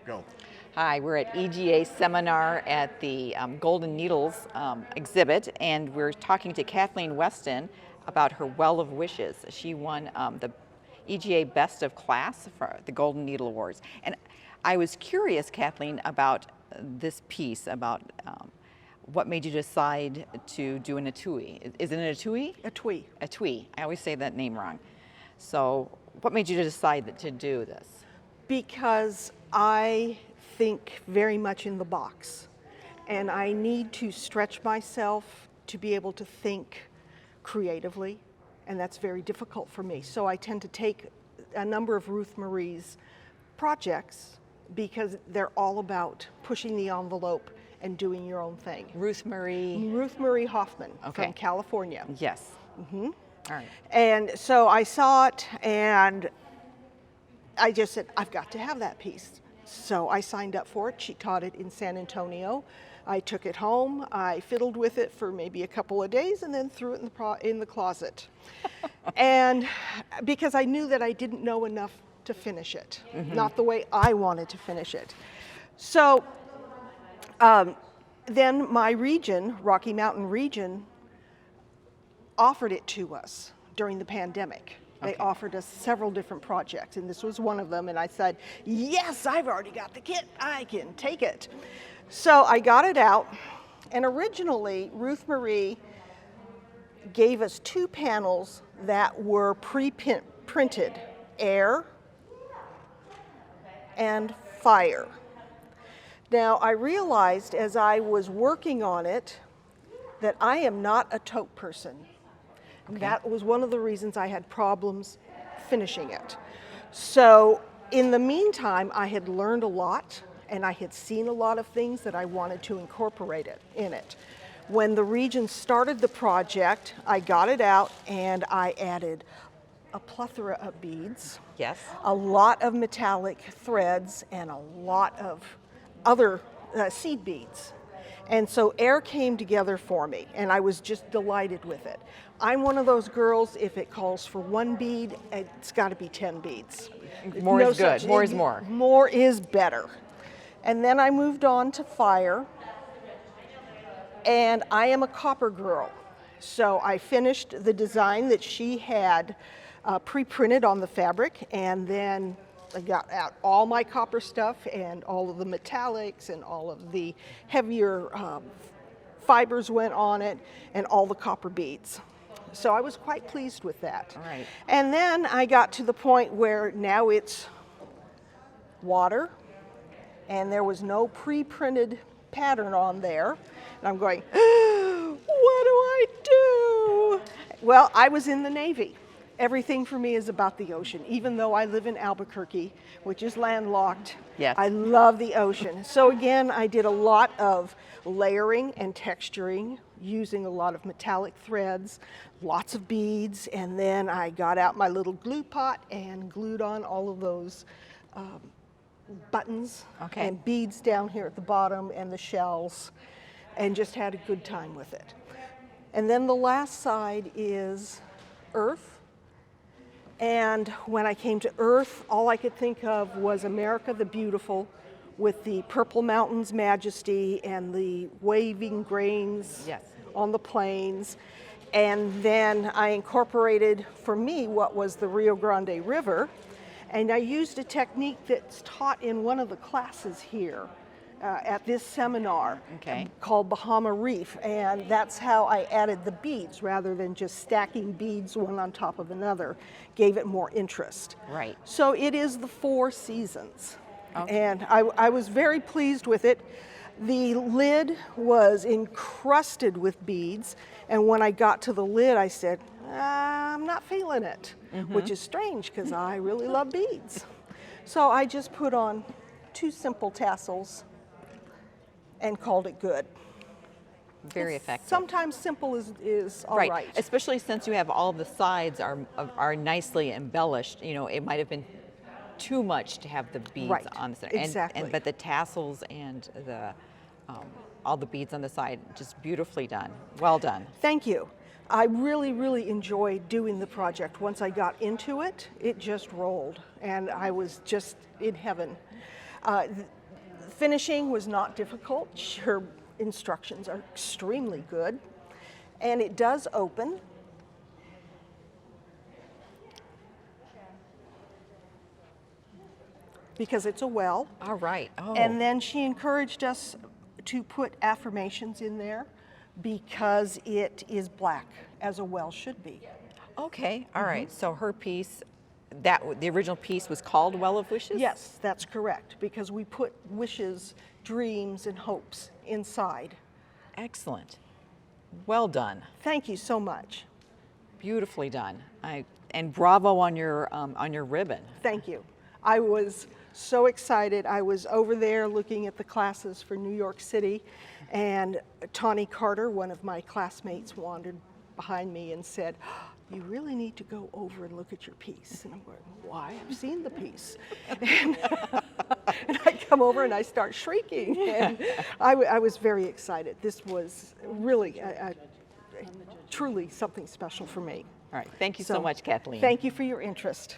Go. Hi, we're at EGA seminar at the Golden Needles exhibit, and we're talking to Kathleen Weston about her Well of Wishes. She won the EGA Best of Class for the Golden Needle Awards. And I was curious, Kathleen, about this piece, about what made you decide to do an etui. Is it an etui? Etui. Etui. I always say that name wrong. So what made you decide to do this? Because I think very much in the box, and I need to stretch myself to be able to think creatively, and that's very difficult for me. So I tend to take a number of Ruthmarie's projects because they're all about pushing the envelope and doing your own thing. Ruthmarie Hofmann, okay. From California. Yes. Mm-hmm. All right. And so I saw it, and I just said, I've got to have that piece. So I signed up for it. She taught it in San Antonio. I took it home. I fiddled with it for maybe a couple of days and then threw it in the closet. And because I knew that I didn't know enough to finish it, not the way I wanted to finish it. So then my region, Rocky Mountain region, offered it to us during the pandemic. They offered us several different projects, and this was one of them, and I said, yes, I've already got the kit, I can take it. So I got it out, and originally Ruthmarie gave us 2 panels that were pre-printed, air and fire. Now I realized as I was working on it that I am not a tote person. Okay. That was one of the reasons I had problems finishing it. So in the meantime, I had learned a lot, and I had seen a lot of things that I wanted to incorporate in it. When the region started the project, I got it out and I added a plethora of beads, yes, a lot of metallic threads, and a lot of other seed beads. And so air came together for me, and I was just delighted with it. I'm one of those girls, if it calls for 1 bead, it's got to be 10 beads. More is good. More is more. More is better. And then I moved on to fire, and I am a copper girl. So I finished the design that she had pre-printed on the fabric, and then I got out all my copper stuff and all of the metallics and all of the heavier fibers went on it and all the copper beads. So I was quite pleased with that. All right. And then I got to the point where now it's water, and there was no pre-printed pattern on there. And I'm going, what do I do? Well, I was in the Navy. Everything for me is about the ocean. Even though I live in Albuquerque, which is landlocked, yes, I love the ocean. So again, I did a lot of layering and texturing, using a lot of metallic threads, lots of beads, and then I got out my little glue pot and glued on all of those buttons and beads down here at the bottom and the shells, and just had a good time with it. And then the last side is earth. And when I came to earth, all I could think of was America the Beautiful, with the purple mountains majesty and the waving grains on the plains. And then I incorporated, for me, what was the Rio Grande River. And I used a technique that's taught in one of the classes here at this seminar called Bahama Reef. And that's how I added the beads rather than just stacking beads one on top of another. Gave it more interest. Right. So it is the 4 seasons. And I was very pleased with it. The lid was encrusted with beads, and when I got to the lid, I said, I'm not feeling it, which is strange because I really love beads. So I just put on 2 simple tassels and called it good. Very effective. Sometimes simple is all right. Especially since you have all the sides are nicely embellished. You know, it might have been too much to have the beads on the center. Exactly. But the tassels and the all the beads on the side, just beautifully done. Well done. Thank you. I really, really enjoyed doing the project. Once I got into it, it just rolled, and I was just in heaven. Finishing was not difficult. Her instructions are extremely good. And it does open. Because it's a well. All right. Oh. And then she encouraged us to put affirmations in there because it is black, as a well should be. Okay. All right. So her piece, the original piece was called Well of Wishes? Yes, that's correct, because we put wishes, dreams, and hopes inside. Excellent. Well done. Thank you so much. Beautifully done. And bravo on your ribbon. Thank you. I was so excited. I was over there looking at the classes for New York City, and Tawny Carter, one of my classmates, wandered behind me and said, "You really need to go over and look at your piece." And I'm going, "Why? I've seen the piece." And I come over and I start shrieking. And I was very excited. This was really truly something special for me. All right. Thank you so much, Kathleen. Thank you for your interest.